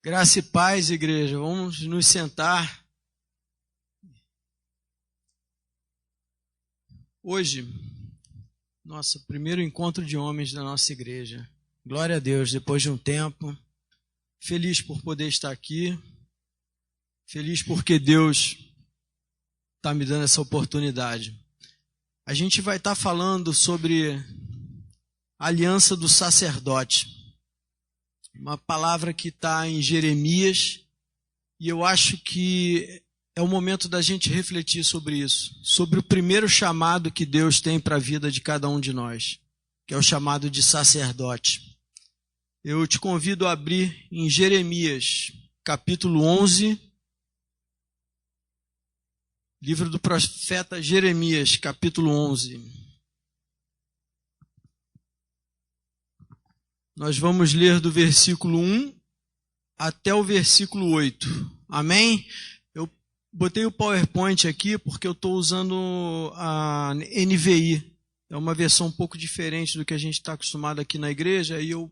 Graça e paz, igreja. Vamos nos sentar. Hoje, primeiro encontro de homens da nossa igreja. Glória a Deus, depois de um tempo. Feliz por poder estar aqui. Feliz porque Deus está me dando essa oportunidade. A gente vai estar falando sobre a aliança do sacerdote. Uma palavra que está em Jeremias, e eu acho que é o momento da gente refletir sobre isso, sobre o primeiro chamado que Deus tem para a vida de cada um de nós, que é o chamado de sacerdote. Eu te convido a abrir em Jeremias, capítulo 11, livro do profeta Jeremias, capítulo 11. Nós vamos ler do versículo 1 até o versículo 8. Amém? Eu botei o PowerPoint aqui porque eu estou usando a NVI. É uma versão um pouco diferente do que a gente está acostumado aqui na igreja. E eu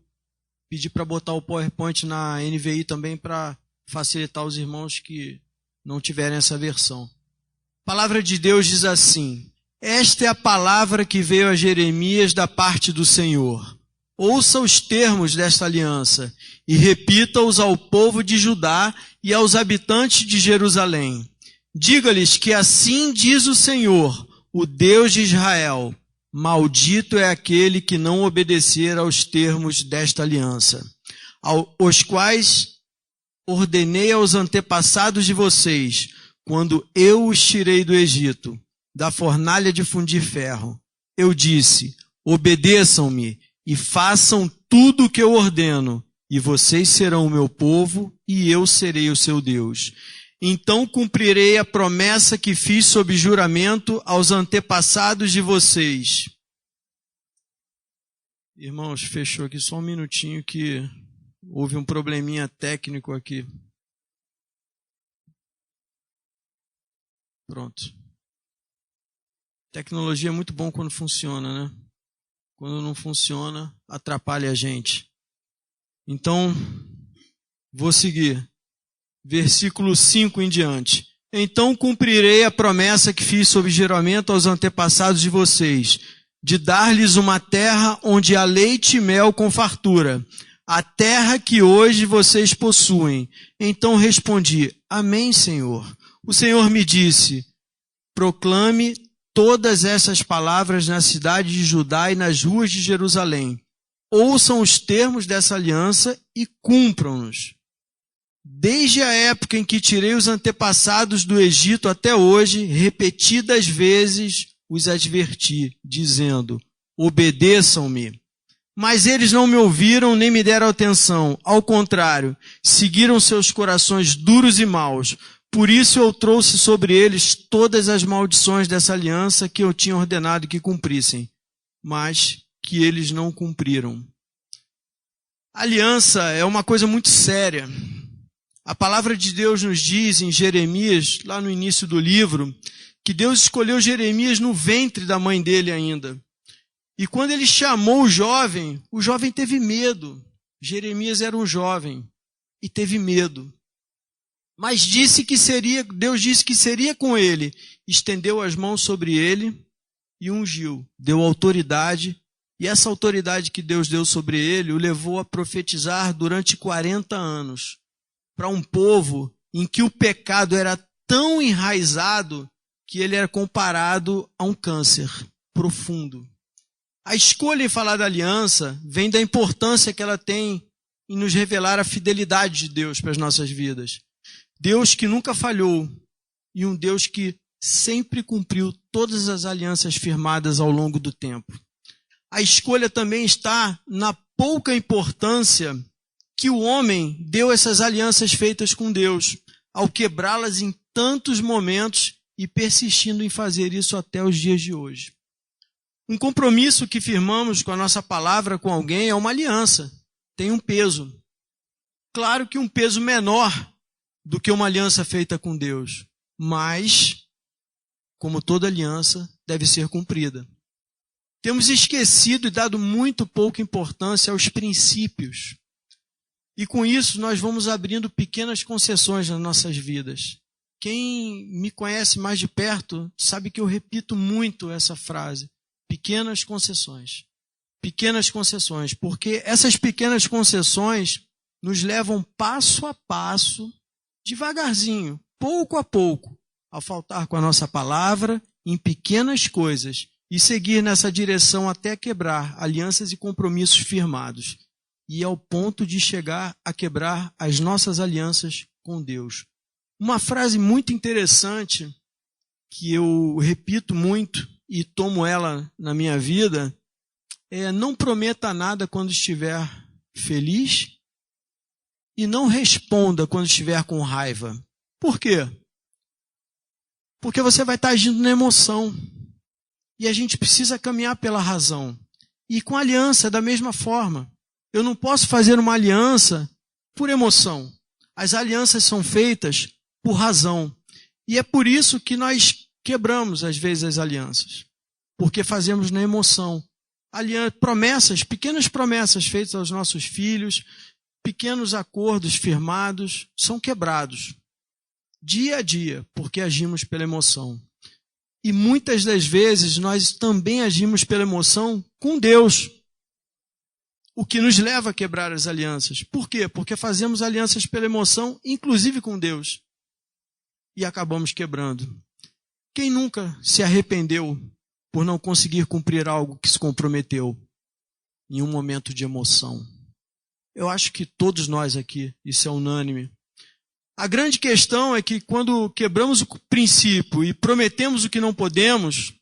pedi para botar o PowerPoint na NVI também para facilitar os irmãos que não tiverem essa versão. A palavra de Deus diz assim: esta é a palavra que veio a Jeremias da parte do Senhor. Ouça os termos desta aliança e repita-os ao povo de Judá e aos habitantes de Jerusalém. Diga-lhes que assim diz o Senhor, o Deus de Israel: maldito é aquele que não obedecer aos termos desta aliança, os quais ordenei aos antepassados de vocês, quando eu os tirei do Egito, da fornalha de fundir ferro. Eu disse: obedeçam-me e façam tudo o que eu ordeno, e vocês serão o meu povo, e eu serei o seu Deus. Então cumprirei a promessa que fiz sob juramento aos antepassados de vocês. Irmãos, fechou aqui só um minutinho que houve um probleminha técnico aqui. Pronto. Tecnologia é muito bom quando funciona, né? Quando não funciona, atrapalha a gente. Então, vou seguir. Versículo 5 em diante. Então cumprirei a promessa que fiz sob juramento aos antepassados de vocês, de dar-lhes uma terra onde há leite e mel com fartura, a terra que hoje vocês possuem. Então respondi: Amém, Senhor. O Senhor me disse: proclame todas essas palavras na cidade de Judá e nas ruas de Jerusalém. Ouçam os termos dessa aliança e cumpram-nos. Desde a época em que tirei os antepassados do Egito até hoje, repetidas vezes os adverti, dizendo: obedeçam-me. Mas eles não me ouviram nem me deram atenção. Ao contrário, seguiram seus corações duros e maus. Por isso eu trouxe sobre eles todas as maldições dessa aliança que eu tinha ordenado que cumprissem, mas que eles não cumpriram. A aliança é uma coisa muito séria. A palavra de Deus nos diz em Jeremias, lá no início do livro, que Deus escolheu Jeremias no ventre da mãe dele ainda. E quando ele chamou o jovem teve medo. Jeremias era um jovem e teve medo. Mas Deus disse que seria com ele, estendeu as mãos sobre ele e ungiu, deu autoridade, e essa autoridade que Deus deu sobre ele o levou a profetizar durante 40 anos, para um povo em que o pecado era tão enraizado que ele era comparado a um câncer profundo. A escolha em falar da aliança vem da importância que ela tem em nos revelar a fidelidade de Deus para as nossas vidas. Deus que nunca falhou e um Deus que sempre cumpriu todas as alianças firmadas ao longo do tempo. A escolha também está na pouca importância que o homem deu a essas alianças feitas com Deus, ao quebrá-las em tantos momentos e persistindo em fazer isso até os dias de hoje. Um compromisso que firmamos com a nossa palavra com alguém é uma aliança, tem um peso. Claro que um peso menor do que uma aliança feita com Deus, mas, como toda aliança, deve ser cumprida. Temos esquecido e dado muito pouca importância aos princípios. E com isso nós vamos abrindo pequenas concessões nas nossas vidas. Quem me conhece mais de perto sabe que eu repito muito essa frase. Pequenas concessões. Pequenas concessões. Porque essas pequenas concessões nos levam passo a passo, devagarzinho, pouco a pouco, a faltar com a nossa palavra em pequenas coisas e seguir nessa direção até quebrar alianças e compromissos firmados. E ao ponto de chegar a quebrar as nossas alianças com Deus. Uma frase muito interessante, que eu repito muito e tomo ela na minha vida, é: não prometa nada quando estiver feliz e não responda quando estiver com raiva. Por quê? Porque você vai estar agindo na emoção. E a gente precisa caminhar pela razão. E com aliança, da mesma forma. Eu não posso fazer uma aliança por emoção. As alianças são feitas por razão. E é por isso que nós quebramos, às vezes, as alianças. Porque fazemos na emoção. Promessas, pequenas promessas feitas aos nossos filhos, pequenos acordos firmados, são quebrados. Dia a dia, porque agimos pela emoção. E muitas das vezes nós também agimos pela emoção com Deus. O que nos leva a quebrar as alianças. Por quê? Porque fazemos alianças pela emoção, inclusive com Deus. E acabamos quebrando. Quem nunca se arrependeu por não conseguir cumprir algo que se comprometeu em um momento de emoção? Eu acho que todos nós aqui, isso é unânime. A grande questão é que quando quebramos o princípio e prometemos o que não podemos,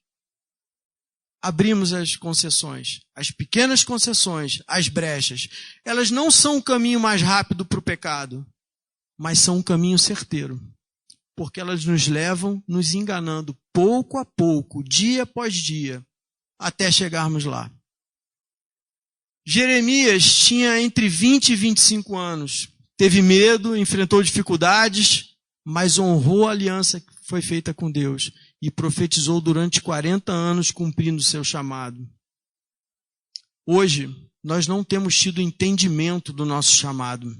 abrimos as concessões, as pequenas concessões, as brechas. Elas não são o caminho mais rápido para o pecado, mas são um caminho certeiro. Porque elas nos levam nos enganando pouco a pouco, dia após dia, até chegarmos lá. Jeremias tinha entre 20 e 25 anos. Teve medo, enfrentou dificuldades, mas honrou a aliança que foi feita com Deus. E profetizou durante 40 anos, cumprindo o seu chamado. Hoje, nós não temos tido entendimento do nosso chamado.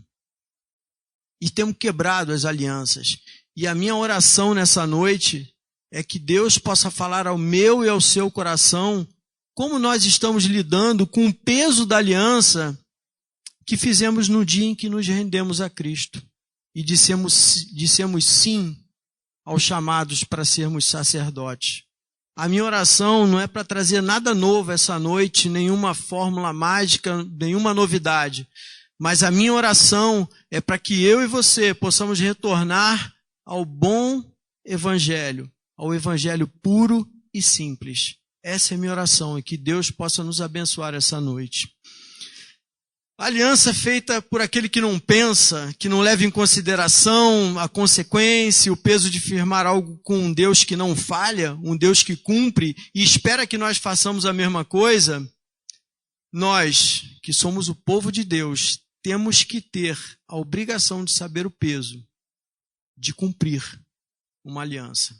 E temos quebrado as alianças. E a minha oração nessa noite é que Deus possa falar ao meu e ao seu coração como nós estamos lidando com o peso da aliança que fizemos no dia em que nos rendemos a Cristo. E dissemos sim aos chamados para sermos sacerdotes. A minha oração não é para trazer nada novo essa noite, nenhuma fórmula mágica, nenhuma novidade. Mas a minha oração é para que eu e você possamos retornar ao bom evangelho, ao evangelho puro e simples. Essa é a minha oração e que Deus possa nos abençoar essa noite. A aliança feita por aquele que não pensa, que não leva em consideração a consequência, o peso de firmar algo com um Deus que não falha, um Deus que cumpre e espera que nós façamos a mesma coisa, nós, que somos o povo de Deus, temos que ter a obrigação de saber o peso de cumprir uma aliança.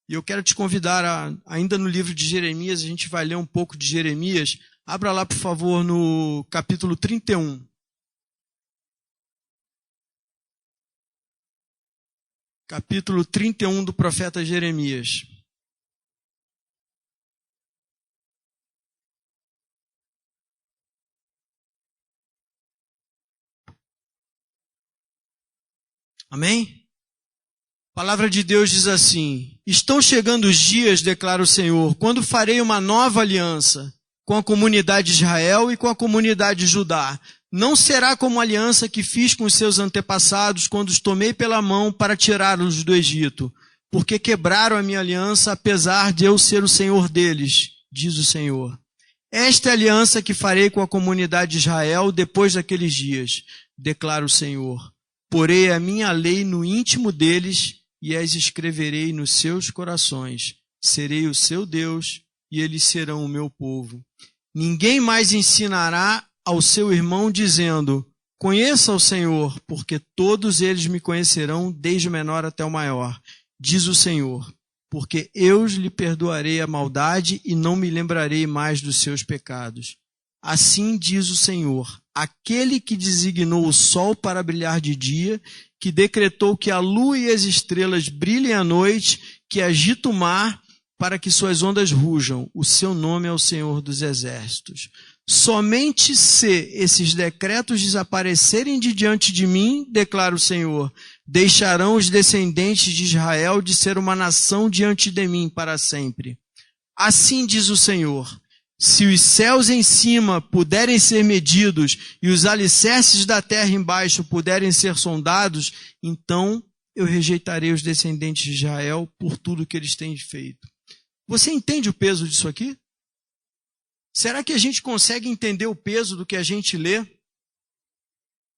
E eu quero te convidar, ainda no livro de Jeremias, a gente vai ler um pouco de Jeremias. Abra lá, por favor, no capítulo 31. Capítulo 31 do profeta Jeremias. Amém? A palavra de Deus diz assim: estão chegando os dias, declara o Senhor, quando farei uma nova aliança com a comunidade de Israel e com a comunidade de Judá. Não será como a aliança que fiz com os seus antepassados quando os tomei pela mão para tirá-los do Egito, porque quebraram a minha aliança, apesar de eu ser o Senhor deles, diz o Senhor. Esta é a aliança que farei com a comunidade de Israel depois daqueles dias, declara o Senhor. Porei a minha lei no íntimo deles e as escreverei nos seus corações. Serei o seu Deus e eles serão o meu povo. Ninguém mais ensinará ao seu irmão dizendo: conheça o Senhor, porque todos eles me conhecerão, desde o menor até o maior, diz o Senhor, porque eu lhe perdoarei a maldade e não me lembrarei mais dos seus pecados. Assim diz o Senhor, aquele que designou o sol para brilhar de dia, que decretou que a lua e as estrelas brilhem à noite, que agita o mar para que suas ondas rujam. O seu nome é o Senhor dos Exércitos. Somente se esses decretos desaparecerem de diante de mim, declara o Senhor, deixarão os descendentes de Israel de ser uma nação diante de mim para sempre. Assim diz o Senhor, se os céus em cima puderem ser medidos e os alicerces da terra embaixo puderem ser sondados, então eu rejeitarei os descendentes de Israel por tudo que eles têm feito. Você entende o peso disso aqui? Será que a gente consegue entender o peso do que a gente lê?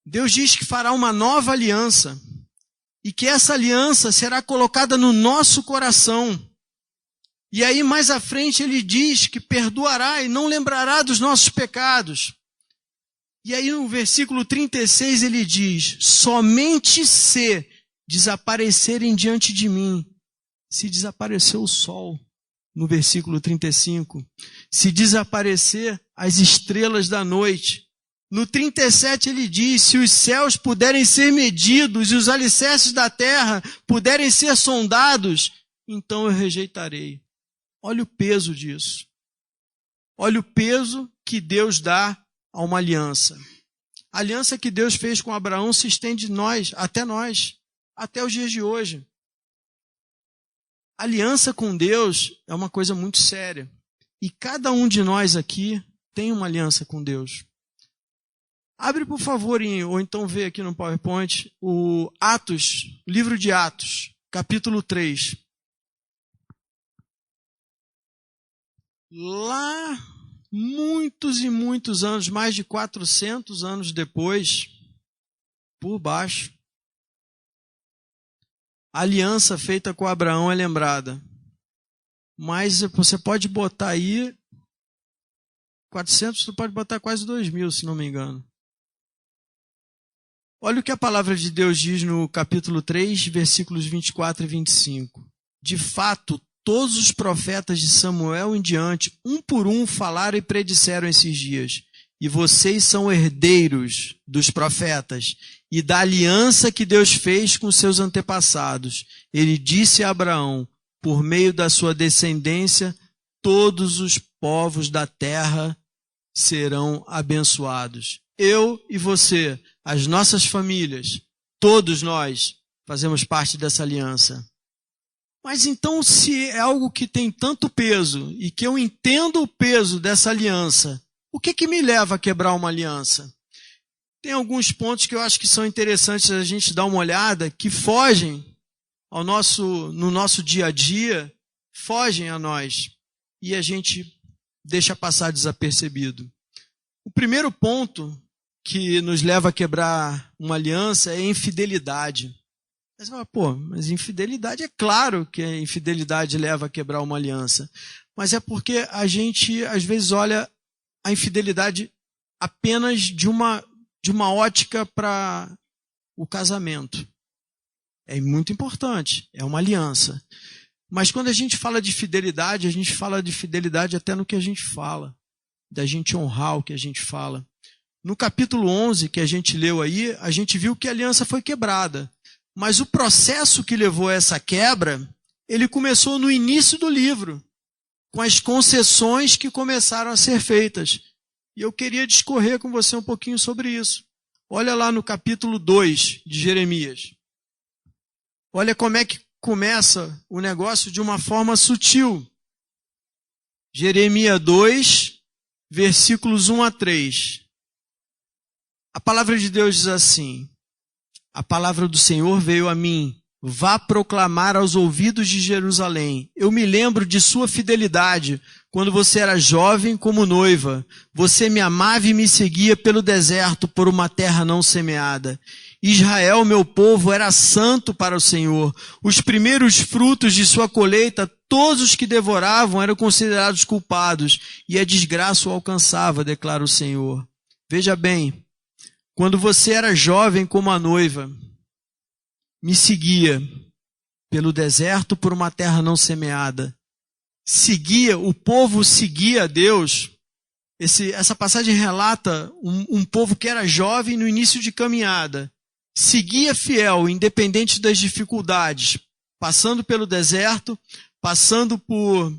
Deus diz que fará uma nova aliança e que essa aliança será colocada no nosso coração. E aí mais à frente ele diz que perdoará e não lembrará dos nossos pecados. E aí no versículo 36 ele diz, somente se desaparecerem diante de mim, se desaparecer o sol, no versículo 35, se desaparecer as estrelas da noite. No 37 ele diz, se os céus puderem ser medidos e os alicerces da terra puderem ser sondados, então eu rejeitarei. Olha o peso disso. Olha o peso que Deus dá a uma aliança. A aliança que Deus fez com Abraão se estende nós, até os dias de hoje. A aliança com Deus é uma coisa muito séria. E cada um de nós aqui tem uma aliança com Deus. Abre, por favor, ou então vê aqui no PowerPoint, o livro de Atos, capítulo 3. Lá, muitos e muitos anos, mais de 400 anos depois, por baixo, a aliança feita com Abraão é lembrada. Mas você pode botar aí, 400, você pode botar quase 2.000, se não me engano. Olha o que a palavra de Deus diz no capítulo 3, versículos 24 e 25. De fato, todos os profetas de Samuel em diante, um por um, falaram e predisseram esses dias. E vocês são herdeiros dos profetas e da aliança que Deus fez com seus antepassados. Ele disse a Abraão, por meio da sua descendência, todos os povos da terra serão abençoados. Eu e você, as nossas famílias, todos nós fazemos parte dessa aliança. Mas então, se é algo que tem tanto peso e que eu entendo o peso dessa aliança, o que me leva a quebrar uma aliança? Tem alguns pontos que eu acho que são interessantes a gente dar uma olhada, que fogem no nosso dia a dia, fogem a nós, e a gente deixa passar desapercebido. O primeiro ponto que nos leva a quebrar uma aliança é a infidelidade. Você fala, mas infidelidade, é claro que a infidelidade leva a quebrar uma aliança. Mas é porque a gente, às vezes, olha a infidelidade apenas de uma ótica para o casamento. É muito importante, é uma aliança. Mas quando a gente fala de fidelidade, a gente fala de fidelidade até no que a gente fala, da gente honrar o que a gente fala. No capítulo 11, que a gente leu aí, a gente viu que a aliança foi quebrada. Mas o processo que levou a essa quebra, ele começou no início do livro, com as concessões que começaram a ser feitas. E eu queria discorrer com você um pouquinho sobre isso. Olha lá no capítulo 2 de Jeremias. Olha como é que começa o negócio de uma forma sutil. Jeremias 2, versículos 1 a 3. A palavra de Deus diz assim: a palavra do Senhor veio a mim, vá proclamar aos ouvidos de Jerusalém. Eu me lembro de sua fidelidade, quando você era jovem como noiva. Você me amava e me seguia pelo deserto, por uma terra não semeada. Israel, meu povo, era santo para o Senhor. Os primeiros frutos de sua colheita, todos os que devoravam eram considerados culpados, e a desgraça o alcançava, declara o Senhor. Veja bem, quando você era jovem como a noiva, me seguia pelo deserto por uma terra não semeada. O povo seguia a Deus Essa passagem relata um povo que era jovem no início de caminhada, seguia fiel, independente das dificuldades, passando pelo deserto, passando por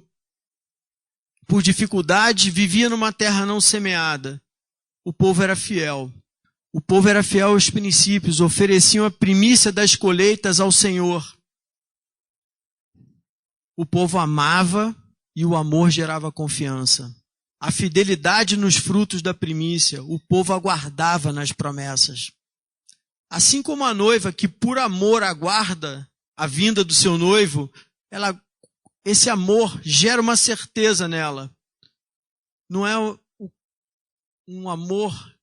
dificuldades, vivia numa terra não semeada. O povo era fiel. O povo era fiel aos princípios, ofereciam a primícia das colheitas ao Senhor. O povo amava e o amor gerava confiança. A fidelidade nos frutos da primícia, o povo aguardava nas promessas. Assim como a noiva que por amor aguarda a vinda do seu noivo, esse amor gera uma certeza nela. Não é um amor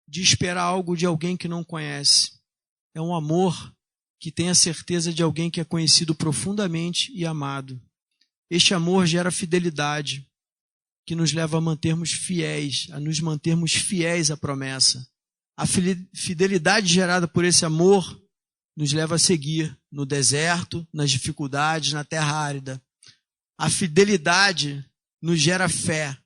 de esperar algo de alguém que não conhece. É um amor que tem a certeza de alguém que é conhecido profundamente e amado. Este amor gera fidelidade, que nos leva a nos mantermos fiéis à promessa. A fidelidade gerada por esse amor nos leva a seguir no deserto, nas dificuldades, na terra árida. A fidelidade nos gera fé,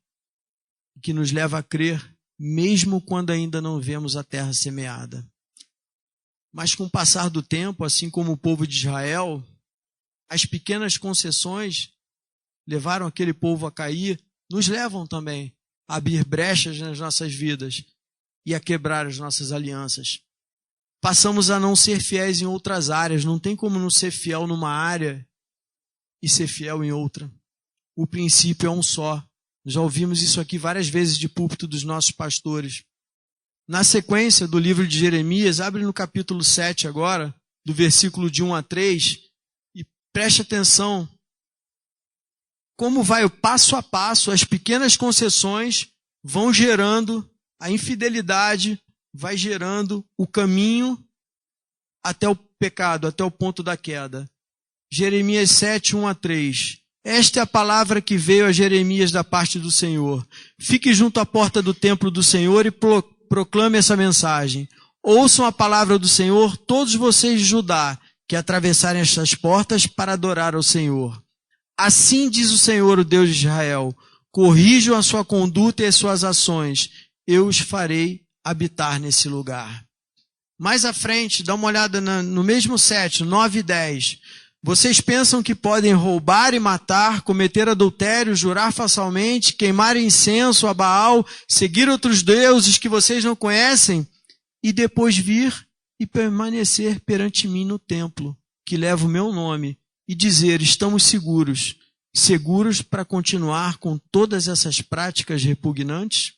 que nos leva a crer, mesmo quando ainda não vemos a terra semeada. Mas com o passar do tempo, assim como o povo de Israel, as pequenas concessões levaram aquele povo a cair, nos levam também a abrir brechas nas nossas vidas e a quebrar as nossas alianças. Passamos a não ser fiéis em outras áreas. Não tem como não ser fiel numa área e ser fiel em outra. O princípio é um só. Já ouvimos isso aqui várias vezes de púlpito dos nossos pastores. Na sequência do livro de Jeremias, abre no capítulo 7 agora, do versículo de 1 a 3, e preste atenção como vai o passo a passo, as pequenas concessões vão gerando a infidelidade, vai gerando o caminho até o pecado, até o ponto da queda. Jeremias 7, 1 a 3. Esta é a palavra que veio a Jeremias da parte do Senhor. Fique junto à porta do templo do Senhor e proclame essa mensagem. Ouçam a palavra do Senhor, todos vocês de Judá, que atravessarem estas portas para adorar ao Senhor. Assim diz o Senhor, o Deus de Israel, corrijam a sua conduta e as suas ações, eu os farei habitar nesse lugar. Mais à frente, dá uma olhada no mesmo 7, 9 e 10. Vocês pensam que podem roubar e matar, cometer adultério, jurar falsamente, queimar incenso a Baal, seguir outros deuses que vocês não conhecem, e depois vir e permanecer perante mim no templo, que leva o meu nome, e dizer, estamos seguros para continuar com todas essas práticas repugnantes?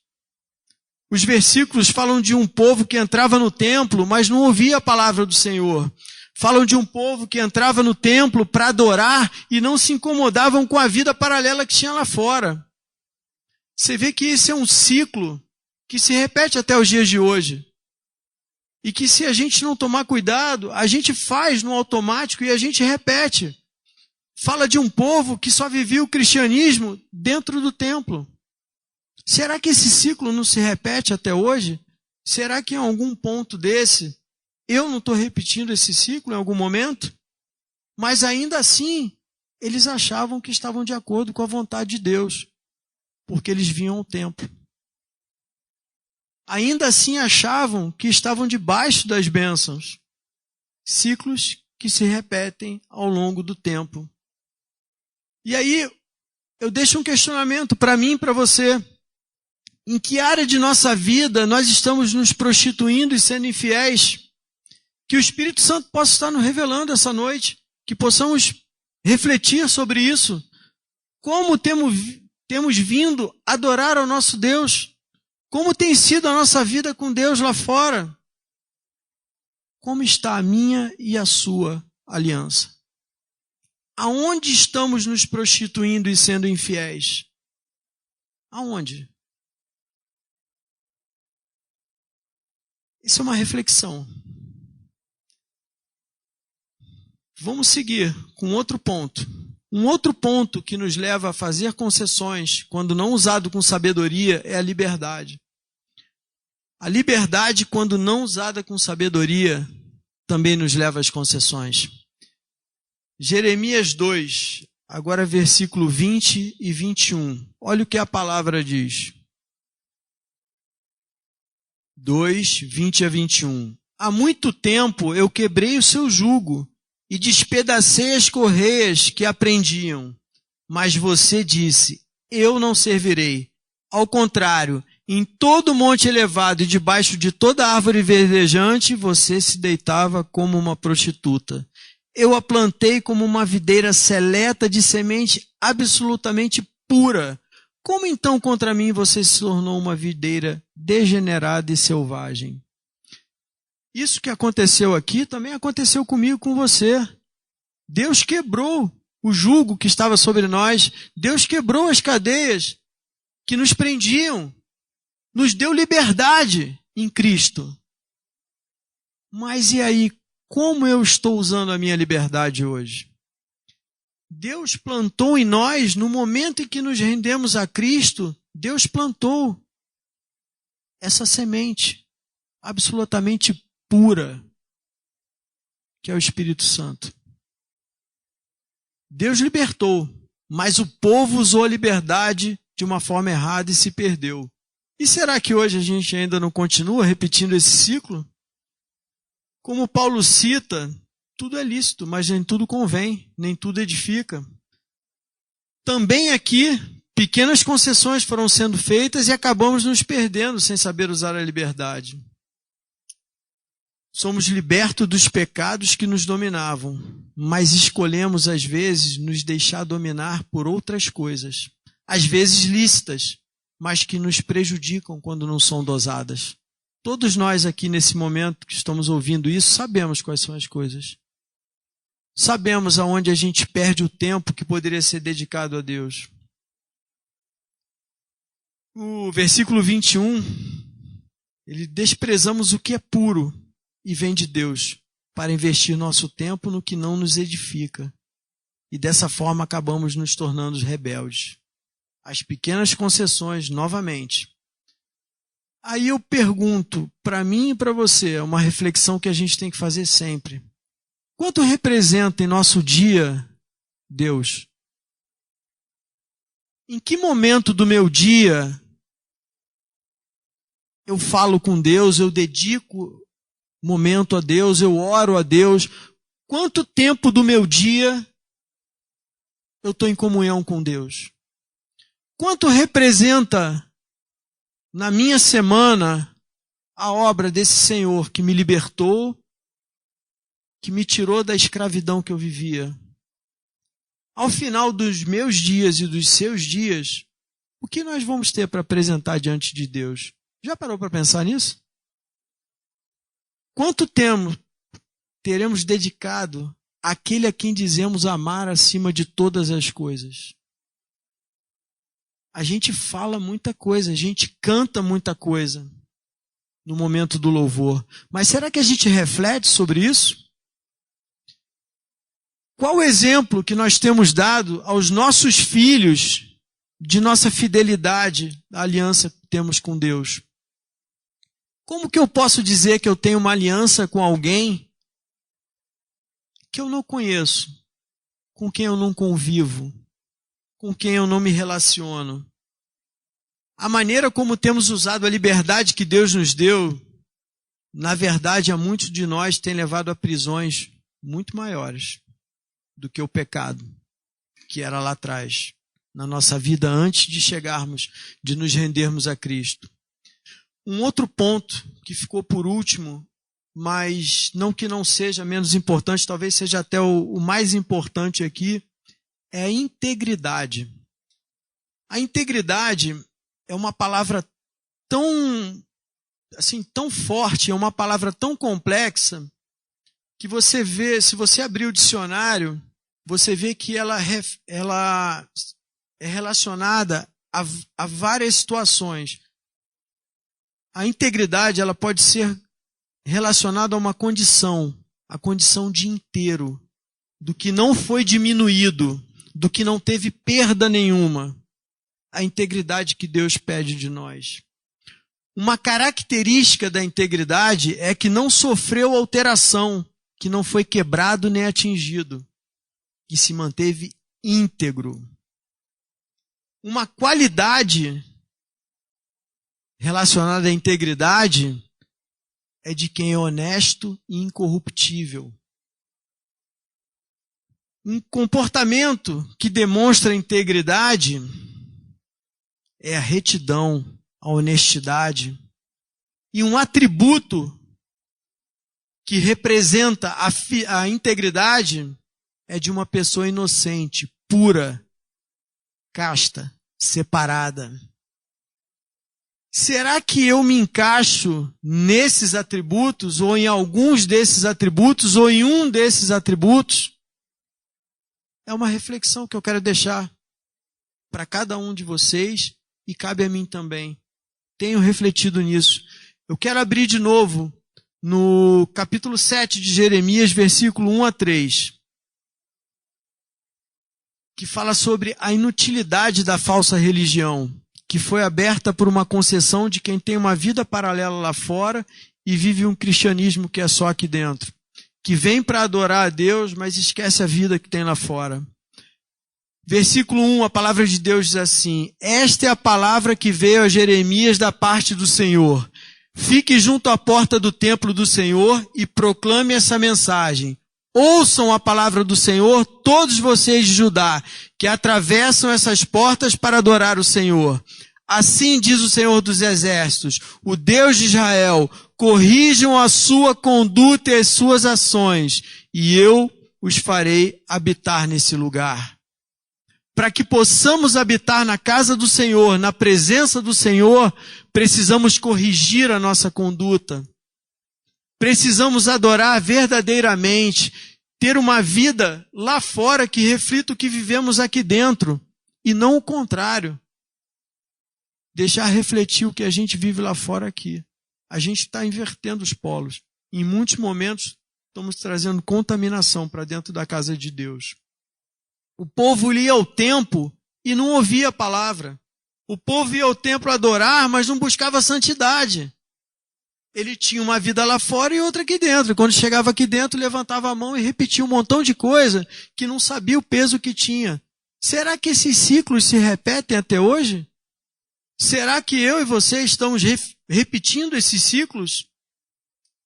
Os versículos falam de um povo que entrava no templo, mas não ouvia a palavra do Senhor. Falam de um povo que entrava no templo para adorar e não se incomodavam com a vida paralela que tinha lá fora. Você vê que esse é um ciclo que se repete até os dias de hoje. E que se a gente não tomar cuidado, a gente faz no automático e a gente repete. Fala de um povo que só vivia o cristianismo dentro do templo. Será que esse ciclo não se repete até hoje? Será que em algum ponto desse eu não estou repetindo esse ciclo em algum momento? Mas ainda assim, eles achavam que estavam de acordo com a vontade de Deus, porque eles vinham ao templo. Ainda assim achavam que estavam debaixo das bênçãos. Ciclos que se repetem ao longo do tempo. E aí, eu deixo um questionamento para mim e para você. Em que área de nossa vida nós estamos nos prostituindo e sendo infiéis? Que o Espírito Santo possa estar nos revelando essa noite. Que possamos refletir sobre isso. Como temos vindo adorar ao nosso Deus? Como tem sido a nossa vida com Deus lá fora? Como está a minha e a sua aliança? Aonde estamos nos prostituindo e sendo infiéis? Aonde? Isso é uma reflexão. Vamos seguir com outro ponto. Um outro ponto que nos leva a fazer concessões, quando não usado com sabedoria, é a liberdade. A liberdade, quando não usada com sabedoria, também nos leva às concessões. Jeremias 2, agora versículo 20 e 21. Olha o que a palavra diz. 2, 20 a 21. Há muito tempo eu quebrei o seu jugo e despedacei as correias que aprendiam. Mas você disse, eu não servirei. Ao contrário, em todo monte elevado e debaixo de toda árvore verdejante, você se deitava como uma prostituta. Eu a plantei como uma videira seleta de semente absolutamente pura. Como então contra mim você se tornou uma videira degenerada e selvagem? Isso que aconteceu aqui também aconteceu comigo, com você. Deus quebrou o jugo que estava sobre nós. Deus quebrou as cadeias que nos prendiam. Nos deu liberdade em Cristo. Mas e aí, como eu estou usando a minha liberdade hoje? Deus plantou em nós, no momento em que nos rendemos a Cristo, Deus plantou essa semente absolutamente pura, que é o Espírito Santo. Deus libertou, mas o povo usou a liberdade de uma forma errada e se perdeu. E será que hoje a gente ainda não continua repetindo esse ciclo? Como Paulo cita, tudo é lícito, mas nem tudo convém, nem tudo edifica. Também aqui, pequenas concessões foram sendo feitas e acabamos nos perdendo sem saber usar a liberdade. Somos libertos dos pecados que nos dominavam, mas escolhemos às vezes nos deixar dominar por outras coisas, às vezes lícitas, mas que nos prejudicam quando não são dosadas. Todos nós aqui nesse momento que estamos ouvindo isso, sabemos quais são as coisas. Sabemos aonde a gente perde o tempo que poderia ser dedicado a Deus. O versículo 21, desprezamos o que é puro e vem de Deus, para investir nosso tempo no que não nos edifica. E dessa forma acabamos nos tornando rebeldes. As pequenas concessões, novamente. Aí eu pergunto, para mim e para você, é uma reflexão que a gente tem que fazer sempre. Quanto representa em nosso dia Deus? Em que momento do meu dia eu falo com Deus, eu dedico momento a Deus, eu oro a Deus? Quanto tempo do meu dia eu estou em comunhão com Deus? Quanto representa na minha semana a obra desse Senhor que me libertou, que me tirou da escravidão que eu vivia? Ao final dos meus dias e dos seus dias, o que nós vamos ter para apresentar diante de Deus? Já parou para pensar nisso? Quanto tempo teremos dedicado àquele a quem dizemos amar acima de todas as coisas? A gente fala muita coisa, a gente canta muita coisa no momento do louvor. Mas será que a gente reflete sobre isso? Qual o exemplo que nós temos dado aos nossos filhos de nossa fidelidade à aliança que temos com Deus? Como que eu posso dizer que eu tenho uma aliança com alguém que eu não conheço, com quem eu não convivo, com quem eu não me relaciono? A maneira como temos usado a liberdade que Deus nos deu, na verdade, a muitos de nós tem levado a prisões muito maiores do que o pecado que era lá atrás, na nossa vida antes de chegarmos, de nos rendermos a Cristo. Um outro ponto que ficou por último, mas não que não seja menos importante, talvez seja até o mais importante aqui, é a integridade. A integridade é uma palavra tão forte, é uma palavra tão complexa, que você vê, se você abrir o dicionário, você vê que ela é relacionada a várias situações. A integridade, ela pode ser relacionada a uma condição, a condição de inteiro, do que não foi diminuído, do que não teve perda nenhuma. A integridade que Deus pede de nós. Uma característica da integridade é que não sofreu alteração, que não foi quebrado nem atingido, que se manteve íntegro. Uma qualidade relacionada à integridade é de quem é honesto e incorruptível. Um comportamento que demonstra integridade é a retidão, a honestidade. E um atributo que representa a integridade é de uma pessoa inocente, pura, casta, separada. Será que eu me encaixo nesses atributos, ou em alguns desses atributos, ou em um desses atributos? É uma reflexão que eu quero deixar para cada um de vocês e cabe a mim também. Tenho refletido nisso. Eu quero abrir de novo no capítulo 7 de Jeremias, versículo 1 a 3, que fala sobre a inutilidade da falsa religião, que foi aberta por uma concessão de quem tem uma vida paralela lá fora e vive um cristianismo que é só aqui dentro, que vem para adorar a Deus, mas esquece a vida que tem lá fora. Versículo 1, a palavra de Deus diz assim: esta é a palavra que veio a Jeremias da parte do Senhor. Fique junto à porta do templo do Senhor e proclame essa mensagem. Ouçam a palavra do Senhor, todos vocês de Judá, que atravessam essas portas para adorar o Senhor. Assim diz o Senhor dos Exércitos, o Deus de Israel: corrijam a sua conduta e as suas ações, e eu os farei habitar nesse lugar. Para que possamos habitar na casa do Senhor, na presença do Senhor, precisamos corrigir a nossa conduta. Precisamos adorar verdadeiramente, ter uma vida lá fora que reflita o que vivemos aqui dentro, e não o contrário. Deixar refletir o que a gente vive lá fora aqui. A gente está invertendo os polos. Em muitos momentos, estamos trazendo contaminação para dentro da casa de Deus. O povo ia ao templo e não ouvia a palavra. O povo ia ao templo adorar, mas não buscava santidade. Ele tinha uma vida lá fora e outra aqui dentro. E quando chegava aqui dentro, levantava a mão e repetia um montão de coisa que não sabia o peso que tinha. Será que esses ciclos se repetem até hoje? Será que eu e você estamos repetindo esses ciclos?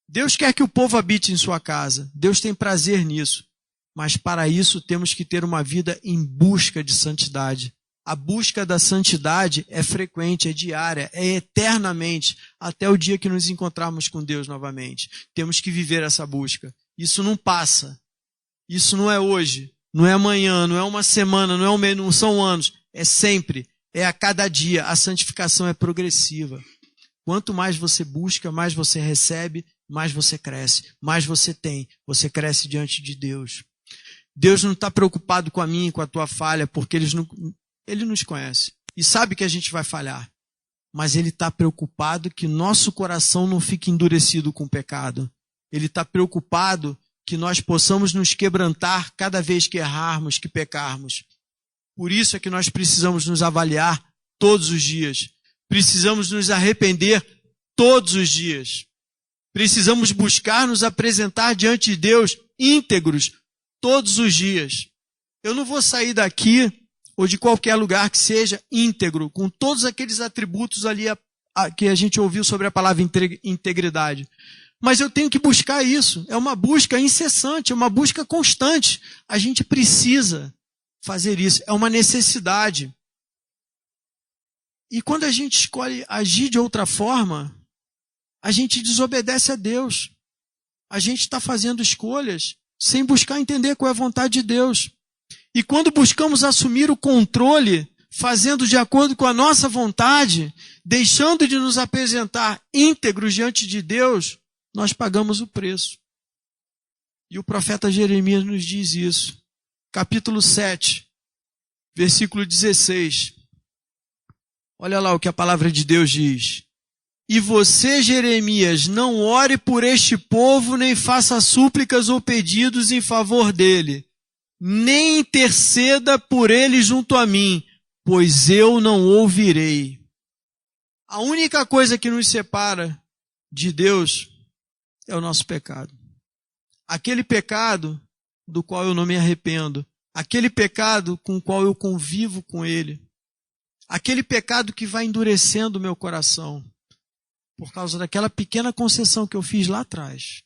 Deus quer que o povo habite em sua casa. Deus tem prazer nisso. Mas para isso temos que ter uma vida em busca de santidade. A busca da santidade é frequente, é diária, é eternamente, até o dia que nos encontrarmos com Deus novamente. Temos que viver essa busca. Isso não passa. Isso não é hoje, não é amanhã, não é uma semana, não é um mês, não são anos. É sempre, é a cada dia. A santificação é progressiva. Quanto mais você busca, mais você recebe, mais você cresce, mais você tem. Você cresce diante de Deus. Deus não está preocupado com a minha e com a tua falha, porque Ele nos conhece e sabe que a gente vai falhar. Mas Ele está preocupado que nosso coração não fique endurecido com o pecado. Ele está preocupado que nós possamos nos quebrantar cada vez que errarmos, que pecarmos. Por isso é que nós precisamos nos avaliar todos os dias. Precisamos nos arrepender todos os dias. Precisamos buscar nos apresentar diante de Deus íntegros todos os dias. Eu não vou sair daqui ou de qualquer lugar que seja íntegro, com todos aqueles atributos ali que a gente ouviu sobre a palavra integridade. Mas eu tenho que buscar isso. É uma busca incessante, é uma busca constante. A gente precisa fazer isso. É uma necessidade. E quando a gente escolhe agir de outra forma, a gente desobedece a Deus. A gente está fazendo escolhas sem buscar entender qual é a vontade de Deus. E quando buscamos assumir o controle, fazendo de acordo com a nossa vontade, deixando de nos apresentar íntegros diante de Deus, nós pagamos o preço. E o profeta Jeremias nos diz isso. Capítulo 7, versículo 16. Olha lá o que a palavra de Deus diz. E você, Jeremias, não ore por este povo, nem faça súplicas ou pedidos em favor dele, nem interceda por ele junto a mim, pois eu não ouvirei. A única coisa que nos separa de Deus é o nosso pecado. Aquele pecado do qual eu não me arrependo, aquele pecado com o qual eu convivo com ele, aquele pecado que vai endurecendo o meu coração. por causa daquela pequena concessão que eu fiz lá atrás.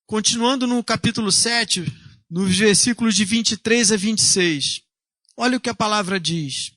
Continuando no capítulo 7, nos versículos de 23 a 26. Olha o que a palavra diz.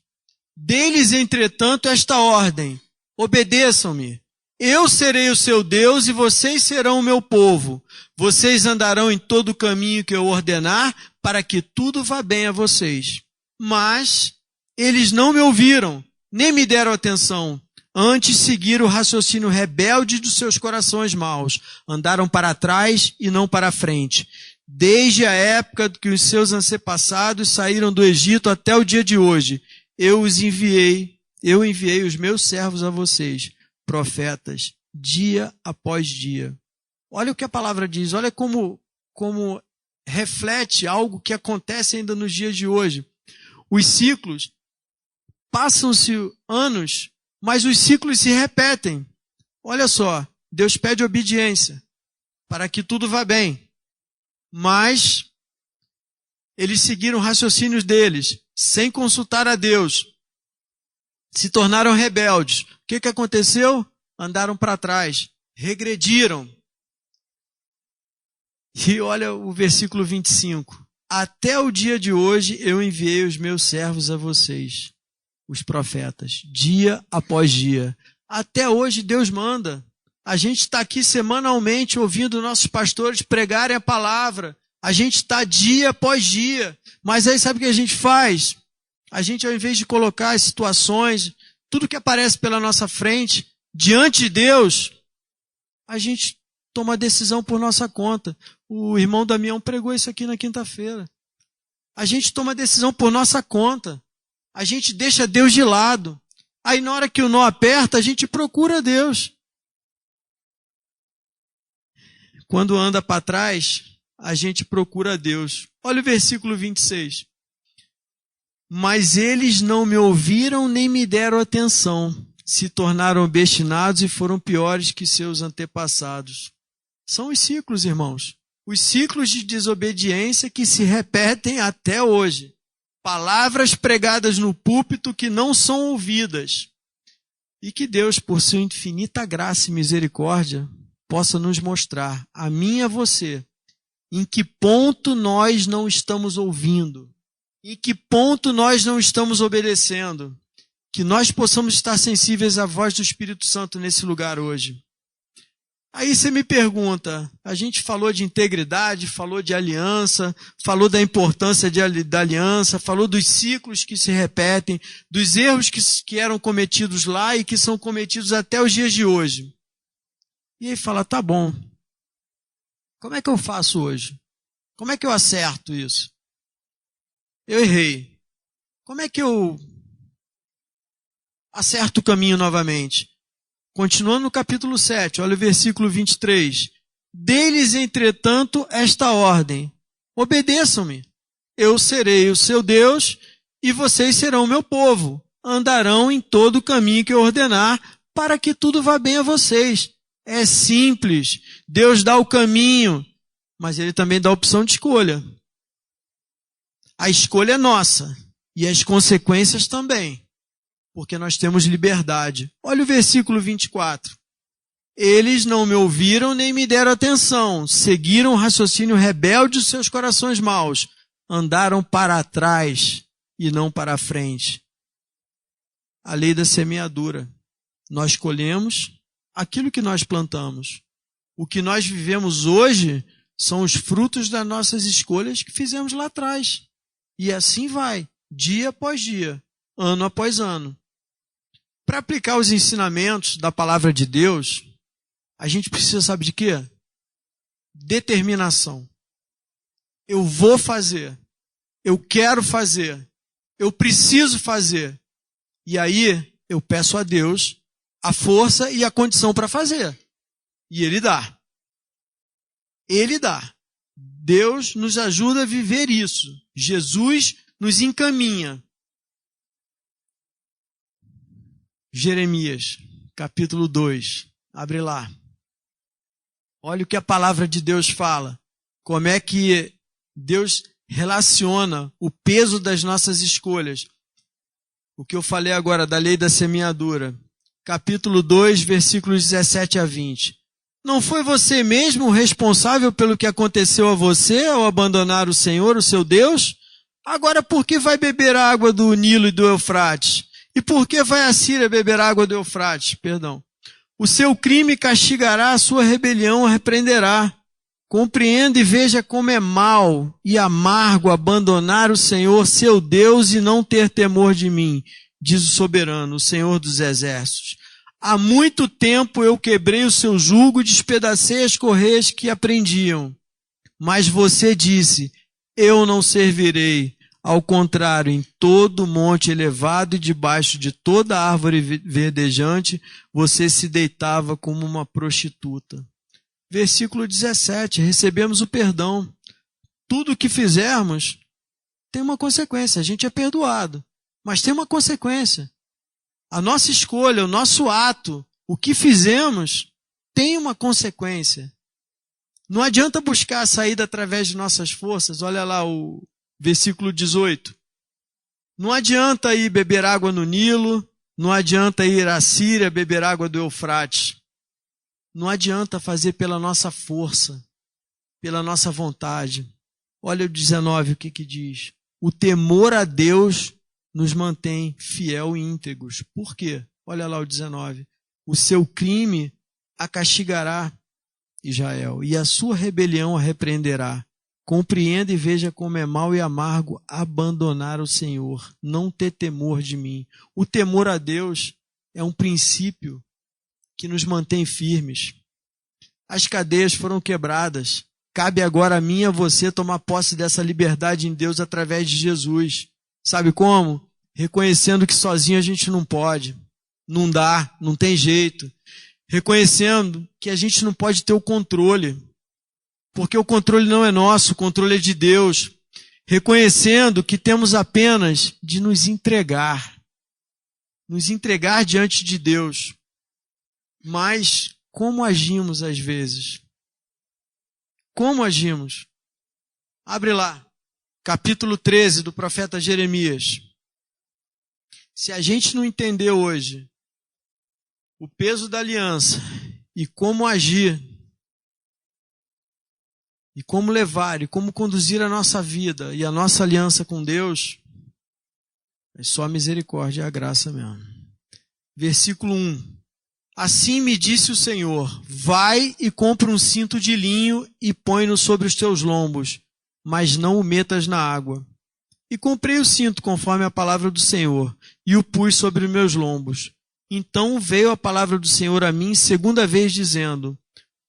Deles, entretanto, esta ordem: obedeçam-me. Eu serei o seu Deus e vocês serão o meu povo. Vocês andarão em todo o caminho que eu ordenar, para que tudo vá bem a vocês. Mas eles não me ouviram, nem me deram atenção. Antes seguiram o raciocínio rebelde dos seus corações maus. Andaram para trás e não para frente. Desde a época que os seus antepassados saíram do Egito até o dia de hoje, eu enviei os meus servos a vocês, profetas, dia após dia. Olha o que a palavra diz, olha como reflete algo que acontece ainda nos dias de hoje. Os ciclos, passam-se anos, mas os ciclos se repetem. Olha só, Deus pede obediência para que tudo vá bem. Mas eles seguiram raciocínios deles, sem consultar a Deus. Se tornaram rebeldes. O que aconteceu? Andaram para trás, regrediram. E olha o versículo 25. Até o dia de hoje eu enviei os meus servos a vocês, os profetas, dia após dia. Até hoje Deus manda. A gente está aqui semanalmente ouvindo nossos pastores pregarem a palavra. A gente está dia após dia. Mas aí sabe o que a gente faz? A gente, ao invés de colocar as situações, tudo que aparece pela nossa frente, diante de Deus, a gente toma a decisão por nossa conta. O irmão Damião pregou isso aqui na quinta-feira. A gente toma a decisão por nossa conta. A gente deixa Deus de lado. Aí na hora que o nó aperta, a gente procura Deus. Quando anda para trás, a gente procura Deus. Olha o versículo 26. Mas eles não me ouviram nem me deram atenção. Se tornaram obstinados e foram piores que seus antepassados. São os ciclos, irmãos. Os ciclos de desobediência que se repetem até hoje. Palavras pregadas no púlpito que não são ouvidas. E que Deus, por sua infinita graça e misericórdia, possa nos mostrar, a mim e a você, em que ponto nós não estamos ouvindo, em que ponto nós não estamos obedecendo, que nós possamos estar sensíveis à voz do Espírito Santo nesse lugar hoje. Aí você me pergunta, a gente falou de integridade, falou de aliança, falou da importância da aliança, falou dos ciclos que se repetem, dos erros que eram cometidos lá e que são cometidos até os dias de hoje. E aí fala, tá bom, como é que eu faço hoje? Como é que eu acerto isso? Eu errei. Como é que eu acerto o caminho novamente? Continuando no capítulo 7, olha o versículo 23. Deles, entretanto, esta ordem: obedeçam-me. Eu serei o seu Deus e vocês serão o meu povo. Andarão em todo o caminho que eu ordenar para que tudo vá bem a vocês. É simples. Deus dá o caminho, mas Ele também dá a opção de escolha. A escolha é nossa e as consequências também, porque nós temos liberdade. Olha o versículo 24. Eles não me ouviram nem me deram atenção, seguiram o raciocínio rebelde dos seus corações maus, andaram para trás e não para a frente. A lei da semeadura. Nós colhemos aquilo que nós plantamos. O que nós vivemos hoje são os frutos das nossas escolhas que fizemos lá atrás. E assim vai, dia após dia, ano após ano. Para aplicar os ensinamentos da palavra de Deus, a gente precisa, sabe de quê? Determinação. Eu vou fazer. Eu quero fazer. Eu preciso fazer. E aí, eu peço a Deus a força e a condição para fazer. E Ele dá. Ele dá. Deus nos ajuda a viver isso. Jesus nos encaminha. Jeremias, capítulo 2. Abre lá. Olha o que a palavra de Deus fala. Como é que Deus relaciona o peso das nossas escolhas. o que eu falei agora da lei da semeadura. Capítulo 2, versículos 17 a 20. Não foi você mesmo o responsável pelo que aconteceu a você ao abandonar o Senhor, o seu Deus? Agora por que vai beber a água do Nilo e do Eufrates? E por que vai a Síria beber água do Eufrates? Perdão. O seu crime castigará, a sua rebelião a repreenderá. Compreenda e veja como é mau e amargo abandonar o Senhor, seu Deus, e não ter temor de mim, diz o soberano, o Senhor dos exércitos. Há muito tempo eu quebrei o seu jugo e despedacei as correias que aprendiam. Mas você disse, eu não servirei. Ao contrário, em todo monte elevado e debaixo de toda árvore verdejante, você se deitava como uma prostituta. Versículo 17, recebemos o perdão. Tudo o que fizermos tem uma consequência. A gente é perdoado, mas tem uma consequência. A nossa escolha, o nosso ato, o que fizemos, tem uma consequência. Não adianta buscar a saída através de nossas forças. Olha lá o versículo 18. Não adianta ir beber água no Nilo, não adianta ir à Síria beber água do Eufrates. Não adianta fazer pela nossa força, pela nossa vontade. Olha o 19, o que diz? O temor a Deus nos mantém fiel e íntegros. Por quê? Olha lá o 19. O seu crime a castigará, Israel, e a sua rebelião a repreenderá. Compreenda e veja como é mau e amargo abandonar o Senhor, não ter temor de mim. O temor a Deus é um princípio que nos mantém firmes. As cadeias foram quebradas. Cabe agora a mim e a você tomar posse dessa liberdade em Deus através de Jesus. Sabe como? Reconhecendo que sozinho a gente não pode, não dá, não tem jeito. Reconhecendo que a gente não pode ter o controle, porque o controle não é nosso, o controle é de Deus. Reconhecendo que temos apenas de nos entregar diante de Deus. Mas como agimos às vezes? Como agimos? Abre lá, capítulo 13 do profeta Jeremias. Se a gente não entender hoje o peso da aliança e como agir, e como levar, e como conduzir a nossa vida e a nossa aliança com Deus, é só a misericórdia e a graça mesmo. Versículo 1. Assim me disse o Senhor, vai e compra um cinto de linho e põe-no sobre os teus lombos, mas não o metas na água. E comprei o cinto conforme a palavra do Senhor, e o pus sobre os meus lombos. Então veio a palavra do Senhor a mim segunda vez, dizendo,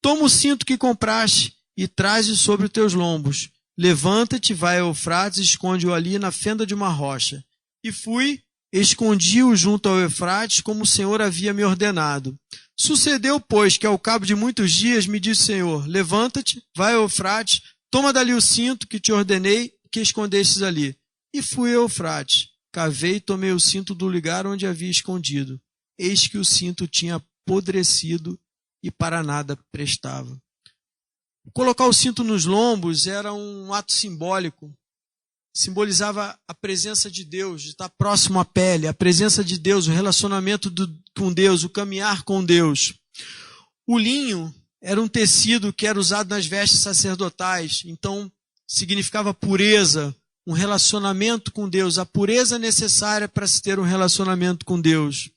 toma o cinto que compraste e traze sobre os teus lombos. Levanta-te, vai ao Eufrates e esconde-o ali na fenda de uma rocha. E fui, escondi-o junto ao Eufrates, como o Senhor havia me ordenado. Sucedeu, pois, que ao cabo de muitos dias me disse o Senhor, levanta-te, vai ao Eufrates, toma dali o cinto que te ordenei, que escondestes ali. E fui ao Eufrates, cavei e tomei o cinto do lugar onde havia escondido. Eis que o cinto tinha apodrecido e para nada prestava. Colocar o cinto nos lombos era um ato simbólico. Simbolizava a presença de Deus, de estar próximo à pele, a presença de Deus, o relacionamento com Deus, o caminhar com Deus. O linho era um tecido que era usado nas vestes sacerdotais, então significava pureza, um relacionamento com Deus, a pureza necessária para se ter um relacionamento com Deus.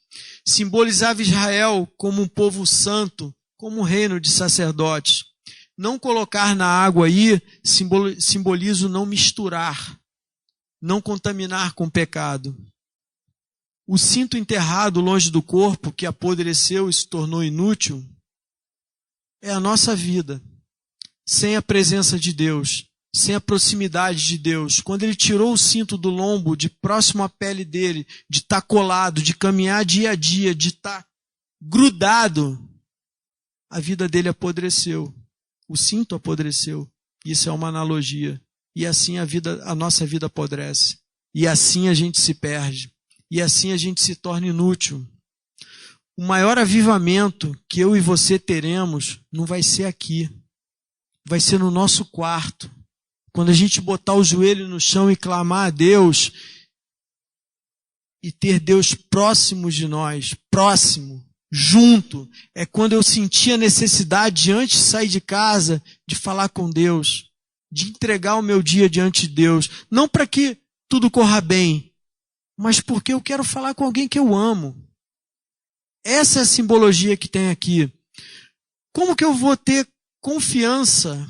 Simbolizava Israel como um povo santo, como um reino de sacerdotes. Não colocar na água aí simboliza o não misturar, não contaminar com o pecado. O cinto enterrado longe do corpo, que apodreceu e se tornou inútil, é a nossa vida, sem a presença de Deus, sem a proximidade de Deus. Quando ele tirou o cinto do lombo, de próximo à pele dele, de estar colado, de caminhar dia a dia, de estar grudado, a vida dele apodreceu. O cinto apodreceu. Isso é uma analogia. E assim a nossa vida apodrece. E assim a gente se perde. E assim a gente se torna inútil. O maior avivamento que eu e você teremos não vai ser aqui. Vai ser no nosso quarto. Quando a gente botar o joelho no chão e clamar a Deus e ter Deus próximo de nós, próximo, junto, é quando eu sentia a necessidade, antes de sair de casa, de falar com Deus, de entregar o meu dia diante de Deus. Não para que tudo corra bem, mas porque eu quero falar com alguém que eu amo. Essa é a simbologia que tem aqui. Como que eu vou ter confiança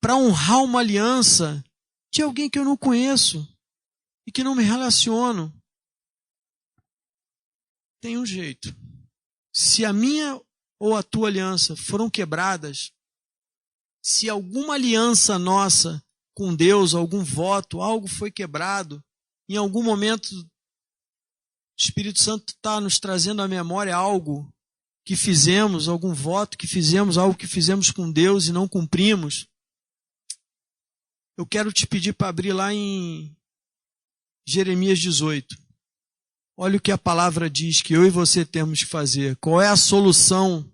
para honrar uma aliança de alguém que eu não conheço e que não me relaciono? Tem um jeito. Se a minha ou a tua aliança foram quebradas, se alguma aliança nossa com Deus, algum voto, algo foi quebrado, em algum momento o Espírito Santo está nos trazendo à memória algo que fizemos, algum voto que fizemos, algo que fizemos com Deus e não cumprimos, eu quero te pedir para abrir lá em Jeremias 18. Olha o que a palavra diz que eu e você temos que fazer. Qual é a solução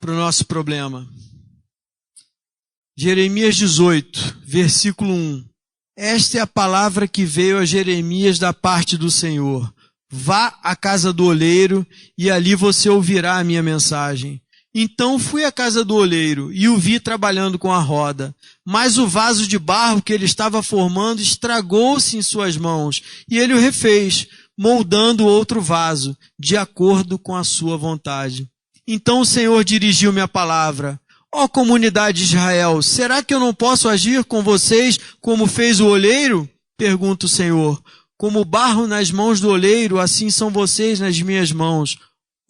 para o nosso problema? Jeremias 18, versículo 1. Esta é a palavra que veio a Jeremias da parte do Senhor. Vá à casa do oleiro e ali você ouvirá a minha mensagem. Então fui à casa do oleiro e o vi trabalhando com a roda. Mas o vaso de barro que ele estava formando estragou-se em suas mãos e ele o refez, moldando outro vaso, de acordo com a sua vontade. Então o Senhor dirigiu-me a palavra. Ó comunidade de Israel, será que eu não posso agir com vocês como fez o oleiro? Pergunta o Senhor. Como barro nas mãos do oleiro, assim são vocês nas minhas mãos,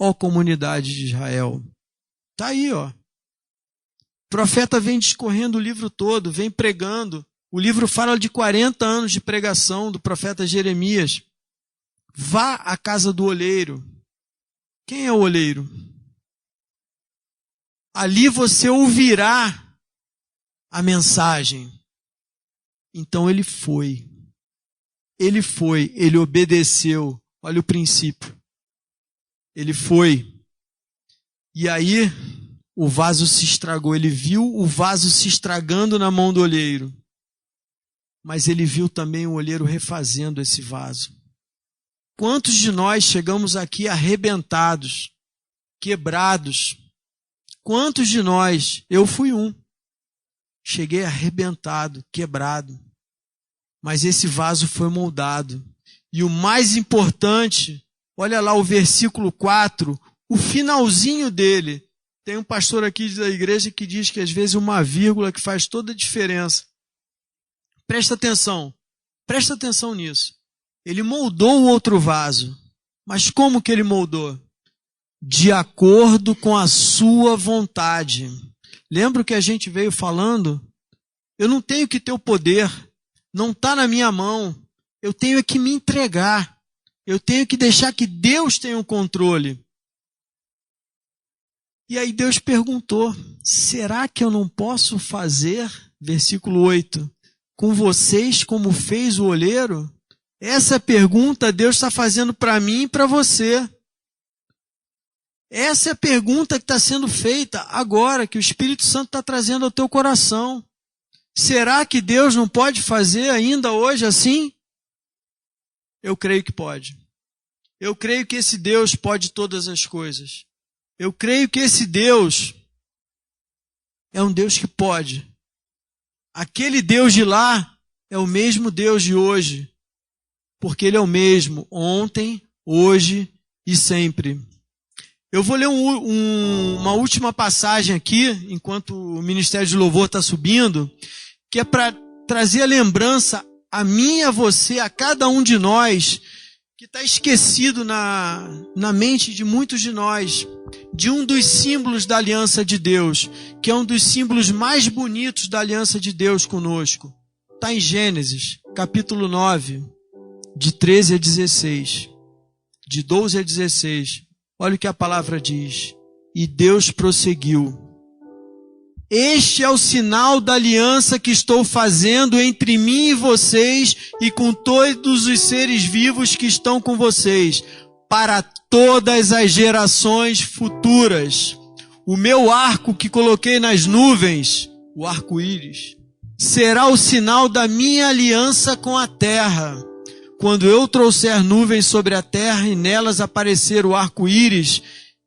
ó comunidade de Israel. Está aí, ó. O profeta vem discorrendo o livro todo, vem pregando. O livro fala de 40 anos de pregação do profeta Jeremias. Vá à casa do oleiro. Quem é o oleiro? Ali você ouvirá a mensagem. Então ele foi. Ele obedeceu. Olha o princípio. Ele foi. E aí o vaso se estragou. Ele viu o vaso se estragando na mão do olheiro. Mas ele viu também o olheiro refazendo esse vaso. Quantos de nós chegamos aqui arrebentados, quebrados? Quantos de nós, eu fui um, cheguei arrebentado, quebrado, mas esse vaso foi moldado. E o mais importante, olha lá o versículo 4, o finalzinho dele. Tem um pastor aqui da igreja que diz que às vezes uma vírgula que faz toda a diferença. Presta atenção nisso. Ele moldou o outro vaso, mas como que ele moldou? De acordo com a sua vontade. Lembra o que a gente veio falando? Eu não tenho que ter o poder, não está na minha mão. Eu tenho que me entregar. Eu tenho que deixar que Deus tenha o controle. E aí Deus perguntou, será que eu não posso fazer, versículo 8, com vocês como fez o olheiro? Essa pergunta Deus está fazendo para mim e para você. Essa é a pergunta que está sendo feita agora, que o Espírito Santo está trazendo ao teu coração. Será que Deus não pode fazer ainda hoje assim? Eu creio que pode. Eu creio que esse Deus pode todas as coisas. Eu creio que esse Deus é um Deus que pode. Aquele Deus de lá é o mesmo Deus de hoje, porque Ele é o mesmo ontem, hoje e sempre. Eu vou ler uma última passagem aqui, enquanto o Ministério de Louvor está subindo, que é para trazer a lembrança a mim e a você, a cada um de nós, que está esquecido na mente de muitos de nós, de um dos símbolos da aliança de Deus, que é um dos símbolos mais bonitos da aliança de Deus conosco. Está em Gênesis, capítulo 9, de 13 a 16, de 12 a 16. Olha o que a palavra diz. E Deus prosseguiu. Este é o sinal da aliança que estou fazendo entre mim e vocês e com todos os seres vivos que estão com vocês, para todas as gerações futuras. O meu arco que coloquei nas nuvens, o arco-íris, será o sinal da minha aliança com a terra. quando eu trouxer nuvens sobre a terra e nelas aparecer o arco-íris,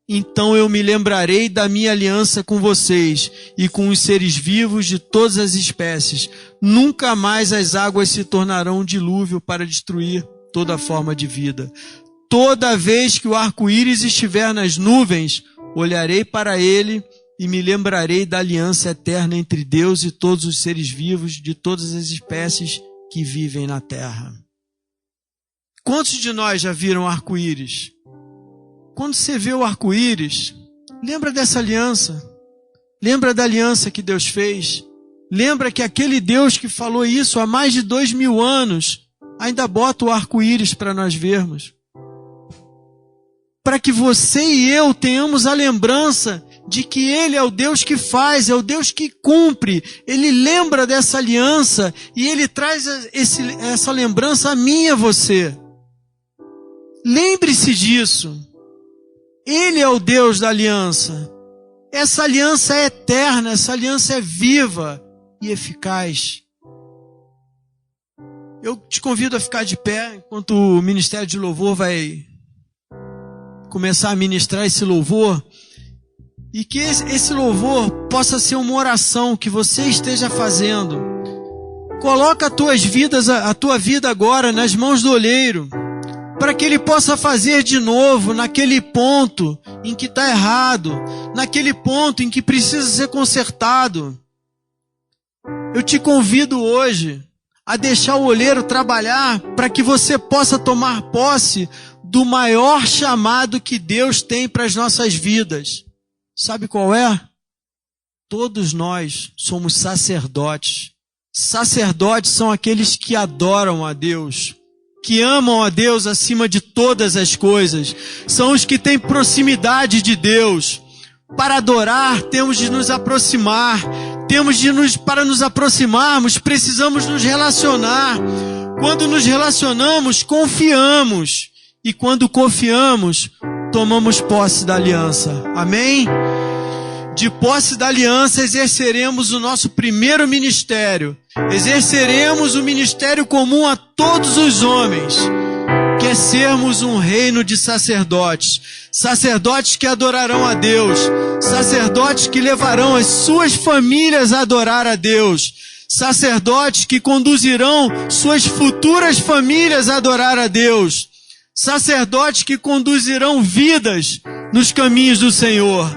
então eu me lembrarei da minha aliança com vocês e com os seres vivos de todas as espécies. Nunca mais as águas se tornarão um dilúvio para destruir toda forma de vida. Toda vez que o arco-íris estiver nas nuvens, olharei para ele e me lembrarei da aliança eterna entre Deus e todos os seres vivos de todas as espécies que vivem na terra. Quantos de nós já viram arco-íris? Quando você vê o arco-íris, lembra dessa aliança. Lembra da aliança que Deus fez. Lembra que aquele Deus que falou isso há mais de 2000 anos, ainda bota o arco-íris para nós vermos. Para que você e eu tenhamos a lembrança de que Ele é o Deus que faz, é o Deus que cumpre. Ele lembra dessa aliança e Ele traz essa lembrança a mim e a você. Lembre-se disso. Ele é o Deus da aliança. Essa aliança é eterna, essa aliança é viva e eficaz. Eu te convido a ficar de pé enquanto o Ministério de Louvor vai começar a ministrar esse louvor. E que esse louvor possa ser uma oração que você esteja fazendo. Coloca a tua vida agora nas mãos do olheiro, para que Ele possa fazer de novo naquele ponto em que está errado, naquele ponto em que precisa ser consertado. Eu te convido hoje a deixar o olheiro trabalhar para que você possa tomar posse do maior chamado que Deus tem para as nossas vidas. Sabe qual é? Todos nós somos sacerdotes. Sacerdotes são aqueles que adoram a Deus, que amam a Deus acima de todas as coisas. São os que têm proximidade de Deus. Para adorar, temos de nos aproximar. Para nos aproximarmos, precisamos nos relacionar. Quando nos relacionamos, confiamos. E quando confiamos, tomamos posse da aliança. Amém? De posse da aliança, exerceremos o nosso primeiro ministério. Exerceremos o ministério comum a todos os homens, que é sermos um reino de sacerdotes. Sacerdotes que adorarão a Deus. Sacerdotes que levarão as suas famílias a adorar a Deus. Sacerdotes que conduzirão suas futuras famílias a adorar a Deus. Sacerdotes que conduzirão vidas nos caminhos do Senhor.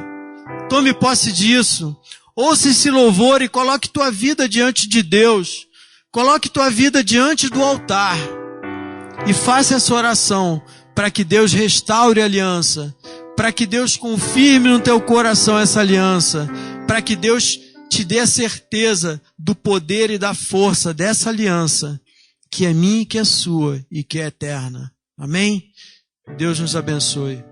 Tome posse disso. Ouça esse louvor e coloque tua vida diante de Deus. Coloque tua vida diante do altar. E faça essa oração para que Deus restaure a aliança. Para que Deus confirme no teu coração essa aliança. Para que Deus te dê a certeza do poder e da força dessa aliança, que é minha e que é sua e que é eterna. Amém? Deus nos abençoe.